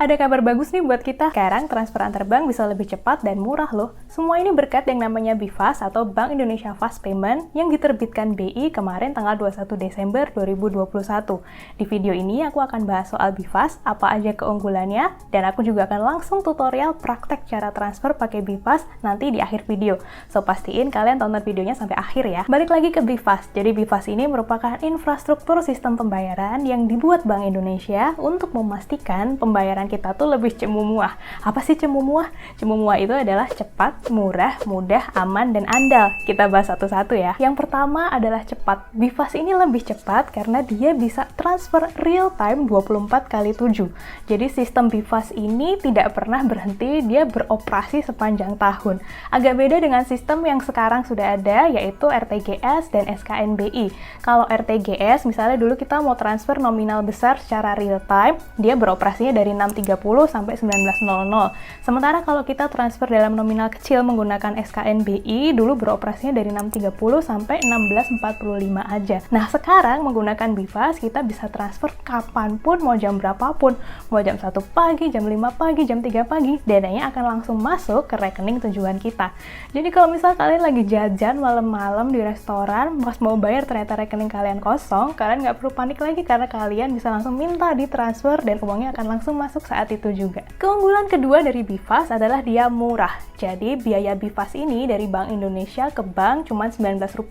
Ada kabar bagus nih buat kita. Sekarang transfer antar bank bisa lebih cepat dan murah loh. Semua ini berkat yang namanya BIFAS atau Bank Indonesia Fast Payment yang diterbitkan BI kemarin tanggal 21 Desember 2021. Di video ini aku akan bahas soal BIFAS, apa aja keunggulannya, dan aku juga akan langsung tutorial praktek cara transfer pakai BIFAS nanti di akhir video. So pastiin kalian tonton videonya sampai akhir ya. Balik lagi ke BIFAS. Jadi BIFAS ini merupakan infrastruktur sistem pembayaran yang dibuat Bank Indonesia untuk memastikan pembayaran kita tuh lebih cemumuah. Apa sih cemumuah? Cemumuah itu adalah cepat, murah, mudah, aman, dan andal. Kita bahas satu-satu ya. Yang pertama adalah cepat. BIFAS ini lebih cepat karena dia bisa transfer real time 24/7. Jadi sistem BIFAS ini tidak pernah berhenti, dia beroperasi sepanjang tahun. Agak beda dengan sistem yang sekarang sudah ada, yaitu RTGS dan SKNBI. Kalau RTGS, misalnya dulu kita mau transfer nominal besar secara real time, dia beroperasinya dari 6.30 sampai 19.00. Sementara kalau kita transfer dalam nominal kecil menggunakan SKNBI, dulu beroperasinya dari 6.30 sampai 16.45 aja. Nah, sekarang menggunakan BIFAS, kita bisa transfer kapanpun, mau jam berapapun. Mau jam 1 pagi, jam 5 pagi, jam 3 pagi, dananya akan langsung masuk ke rekening tujuan kita. Jadi kalau misal kalian lagi jajan malam-malam di restoran, pas mau bayar ternyata rekening kalian kosong, kalian nggak perlu panik lagi karena kalian bisa langsung minta ditransfer dan uangnya akan langsung masuk saat itu juga. Keunggulan kedua dari BIFAS adalah dia murah. Jadi biaya BIFAS ini dari Bank Indonesia ke bank cuma Rp19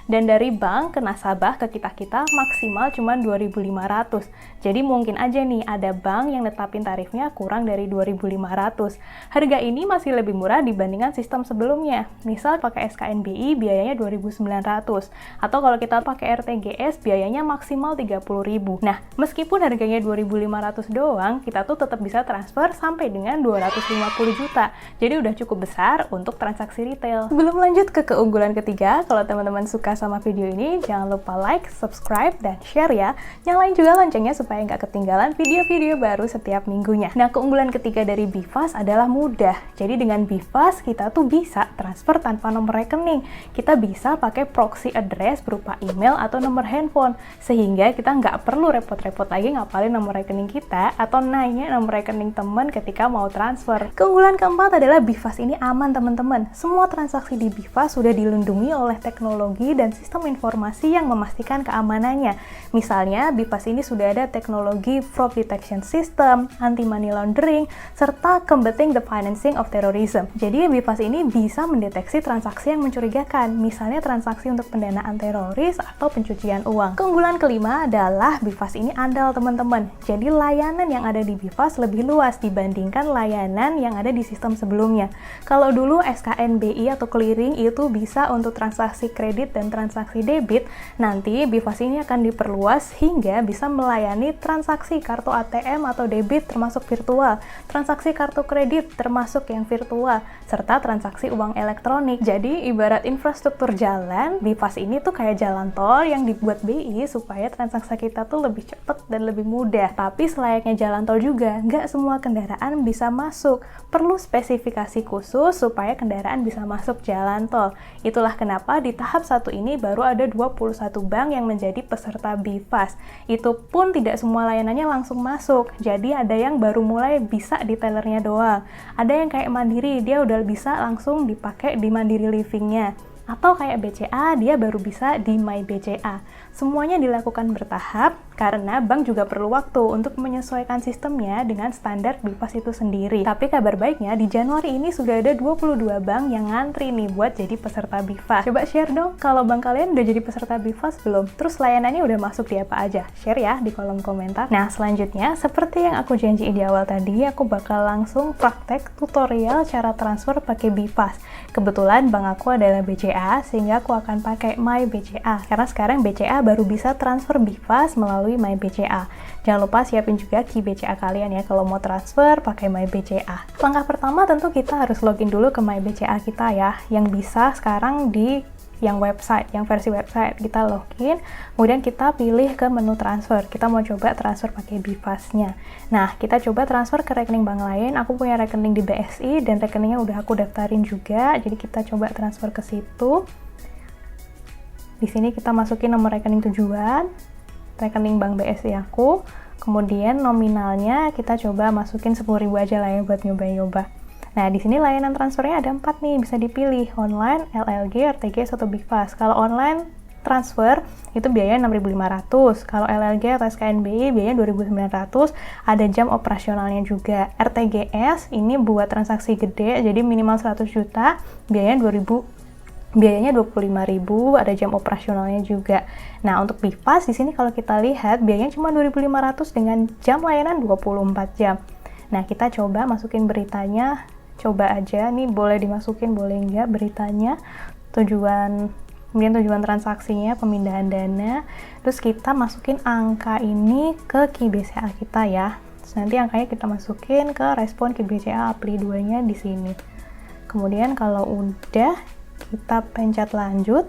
dan dari bank ke nasabah ke kita-kita maksimal cuma 2.500. Jadi mungkin aja nih ada bank yang netapin tarifnya kurang dari 2.500. Harga ini masih lebih murah dibandingkan sistem sebelumnya. Misal pakai SKNBI biayanya 2.900 atau kalau kita pakai RTGS biayanya maksimal 30.000. Nah, meskipun harganya 2.500 doang, kita tuh tetap bisa transfer sampai dengan 250 juta. Jadi udah cukup besar untuk transaksi retail. Sebelum lanjut ke keunggulan ketiga, kalau teman-teman suka sama video ini, jangan lupa like, subscribe, dan share ya. Nyalain juga loncengnya supaya nggak ketinggalan video-video baru setiap minggunya. Nah, keunggulan ketiga dari BIFAS adalah mudah. Jadi dengan BIFAS, kita tuh bisa transfer tanpa nomor rekening. Kita bisa pakai proxy address berupa email atau nomor handphone, sehingga kita nggak perlu repot-repot lagi ngapalin nomor rekening kita atau nanya nomor rekening teman ketika mau transfer. Keunggulan keempat adalah BIFAS ini aman teman-teman. Semua transaksi di BIFAS sudah dilindungi oleh teknologi dan sistem informasi yang memastikan keamanannya. Misalnya, BIFAS ini sudah ada teknologi fraud detection system, anti-money laundering, serta combating the financing of terrorism. Jadi, BIFAS ini bisa mendeteksi transaksi yang mencurigakan, misalnya transaksi untuk pendanaan teroris atau pencucian uang. Keunggulan kelima adalah BIFAS ini andal teman-teman. Jadi, layanan yang ada di BIFAS lebih luas dibandingkan layanan yang ada di sistem sebelumnya. Kalau dulu SKNBI atau clearing itu bisa untuk transaksi kredit dan transaksi debit, nanti BIFAS ini akan diperluas hingga bisa melayani transaksi kartu ATM atau debit termasuk virtual, transaksi kartu kredit termasuk yang virtual, serta transaksi uang elektronik. Jadi ibarat infrastruktur jalan, BIFAS ini tuh kayak jalan tol yang dibuat BI supaya transaksi kita tuh lebih cepat dan lebih mudah. Tapi selayaknya jalan tol juga, nggak semua kendaraan bisa masuk. Perlu spesifikasi khusus supaya kendaraan bisa masuk jalan tol. Itulah kenapa di tahap 1 ini baru ada 21 bank yang menjadi peserta BIFAS. Itu pun tidak semua layanannya langsung masuk. Jadi ada yang baru mulai bisa di tellernya doang. Ada yang kayak Mandiri, dia udah bisa langsung dipakai di Mandiri Livingnya. Atau kayak BCA, dia baru bisa di My BCA. Semuanya dilakukan bertahap karena bank juga perlu waktu untuk menyesuaikan sistemnya dengan standar BIFAS itu sendiri. Tapi kabar baiknya, di Januari ini sudah ada 22 bank yang ngantri nih buat jadi peserta BIFAS. Coba share dong, kalau bank kalian udah jadi peserta BIFAS belum? Terus layanannya udah masuk di apa aja? Share ya di kolom komentar. Nah, selanjutnya, seperti yang aku janjiin di awal tadi, aku bakal langsung praktek tutorial cara transfer pakai BIFAS. Kebetulan bank aku adalah BCA, sehingga aku akan pakai My BCA. Karena sekarang BCA baru bisa transfer BIFAS melalui My BCA. Jangan lupa siapin juga key BCA kalian ya kalau mau transfer pakai My BCA. Langkah pertama tentu kita harus login dulu ke My BCA kita ya, yang bisa sekarang di yang versi website. Kita login, kemudian kita pilih ke menu transfer. Kita mau coba transfer pakai BIFAS-nya. Nah, kita coba transfer ke rekening bank lain. Aku punya rekening di BSI dan rekeningnya udah aku daftarin juga. Jadi kita coba transfer ke situ. Di sini kita masukin nomor rekening tujuan, rekening bank BSI aku. Kemudian nominalnya kita coba masukin 10.000 aja lah ya buat nyoba-nyoba. Nah, di sini layanan transfernya ada 4 nih, bisa dipilih online, LLG, RTGS, atau BigFast. Kalau online transfer itu biayanya 6.500, kalau LLG atau SKNBI biayanya 2.900, ada jam operasionalnya juga. RTGS ini buat transaksi gede, jadi minimal 100 juta, biayanya 25.000, ada jam operasionalnya juga. Nah, untuk BigFast di sini kalau kita lihat biayanya cuma 2.500 dengan jam layanan 24 jam. Nah, kita coba masukin beritanya, coba aja nih, boleh dimasukin, boleh enggak beritanya, kemudian tujuan transaksinya, pemindahan dana, terus kita masukin angka ini ke KBCA kita ya. Terus nanti angkanya kita masukin ke respon KBCA Apply 2-nya di sini. Kemudian kalau udah, kita pencet lanjut.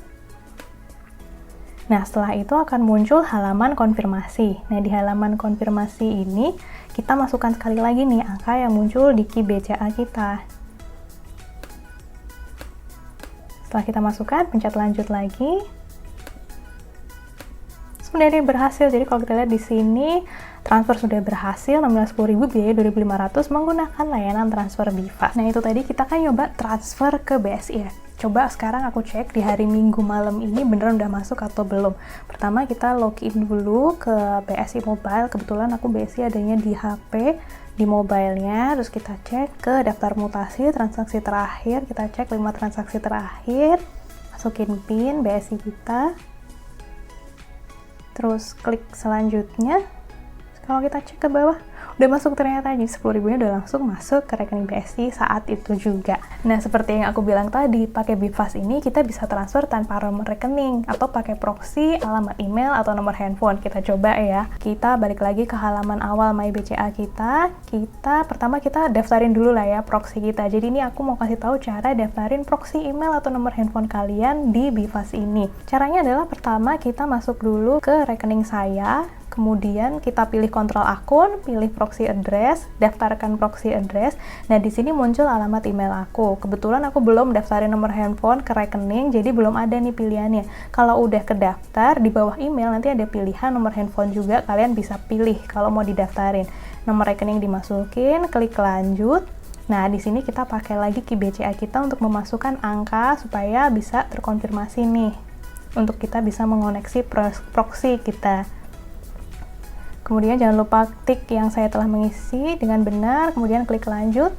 Nah, setelah itu akan muncul halaman konfirmasi. Nah, di halaman konfirmasi ini kita masukkan sekali lagi nih angka yang muncul di KBCA kita. Setelah kita masukkan, pencet lanjut lagi. Sebenarnya berhasil. Jadi kalau kita lihat di sini transfer sudah berhasil, nominal 10.000, biaya 2.500 menggunakan layanan transfer BigFast. Nah, itu tadi kita kan nyoba transfer ke BSI ya. Coba sekarang aku cek di hari Minggu malam ini beneran udah masuk atau belum. Pertama kita login dulu ke BSI Mobile. Kebetulan aku BSI adanya di HP, di mobilenya. Terus kita cek ke daftar mutasi, transaksi terakhir. Kita cek 5 transaksi terakhir. Masukin PIN BSI kita. Terus klik selanjutnya. Kalau kita cek ke bawah, udah masuk ternyata, jadi 10.000-nya udah langsung masuk ke rekening BSI saat itu juga. Nah, seperti yang aku bilang tadi, pakai BigFast ini kita bisa transfer tanpa nomor rekening atau pakai proxy, alamat email, atau nomor handphone. Kita coba ya. Kita balik lagi ke halaman awal MyBCA kita. Pertama kita daftarin dulu lah ya proxy kita. Jadi ini aku mau kasih tahu cara daftarin proxy email atau nomor handphone kalian di BigFast ini. Caranya adalah pertama kita masuk dulu ke rekening saya. Kemudian kita pilih kontrol akun, pilih proxy address, daftarkan proxy address. Nah, di sini muncul alamat email aku. Kebetulan aku belum daftarin nomor handphone ke rekening, jadi belum ada nih pilihannya. Kalau udah kedaftar, di bawah email nanti ada pilihan nomor handphone juga, kalian bisa pilih kalau mau didaftarin. Nomor rekening dimasukin, klik lanjut. Nah, di sini kita pakai lagi KBCA kita untuk memasukkan angka supaya bisa terkonfirmasi nih. Untuk kita bisa mengoneksi proxy kita. Kemudian jangan lupa tik yang saya telah mengisi dengan benar, kemudian klik lanjut.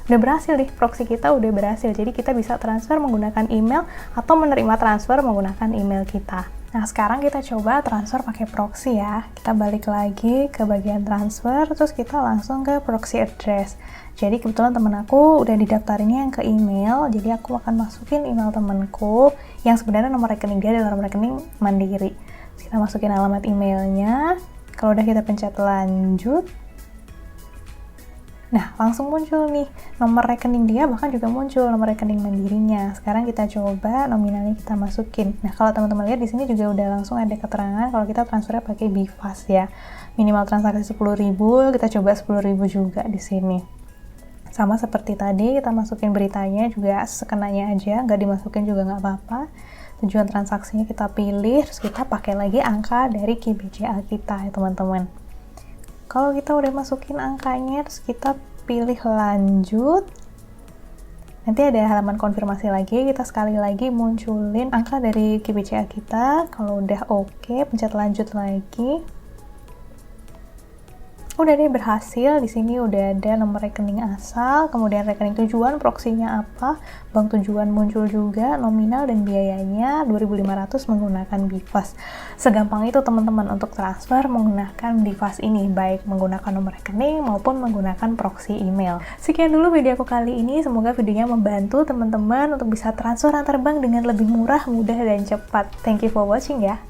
Udah berhasil nih, proxy kita udah berhasil. Jadi kita bisa transfer menggunakan email atau menerima transfer menggunakan email kita. Nah, sekarang kita coba transfer pakai proxy ya. Kita balik lagi ke bagian transfer, terus kita langsung ke proxy address. Jadi kebetulan temen aku udah didaftarinnya yang ke email, jadi aku akan masukin email temenku yang sebenarnya nomor rekening dia adalah nomor rekening Mandiri. Terus kita masukin alamat emailnya. Kalau udah kita pencet lanjut, nah langsung muncul nih nomor rekening dia, bahkan juga muncul nomor rekening Mandirinya. Sekarang kita coba nominalnya kita masukin. Nah, kalau teman-teman lihat di sini juga udah langsung ada keterangan kalau kita transfernya pakai BigFast ya. Minimal transaksi 10.000, kita coba 10.000 juga di sini. Sama seperti tadi, kita masukin beritanya juga sekenanya aja, nggak dimasukin juga nggak apa-apa. Tujuan transaksinya kita pilih, terus kita pakai lagi angka dari KBCA kita ya teman-teman. Kalau kita udah masukin angkanya, terus kita pilih lanjut. Nanti ada halaman konfirmasi lagi, kita sekali lagi munculin angka dari KBCA kita. Kalau udah oke, pencet lanjut lagi. Udah deh berhasil. Di sini udah ada nomor rekening asal, kemudian rekening tujuan, proksinya apa, bank tujuan muncul juga, nominal dan biayanya 2.500 menggunakan BigFast. Segampang itu teman-teman untuk transfer menggunakan BigFast ini, baik menggunakan nomor rekening maupun menggunakan proxy email. Sekian dulu video aku kali ini, semoga videonya membantu teman-teman untuk bisa transfer antar bank dengan lebih murah, mudah, dan cepat. Thank you for watching ya.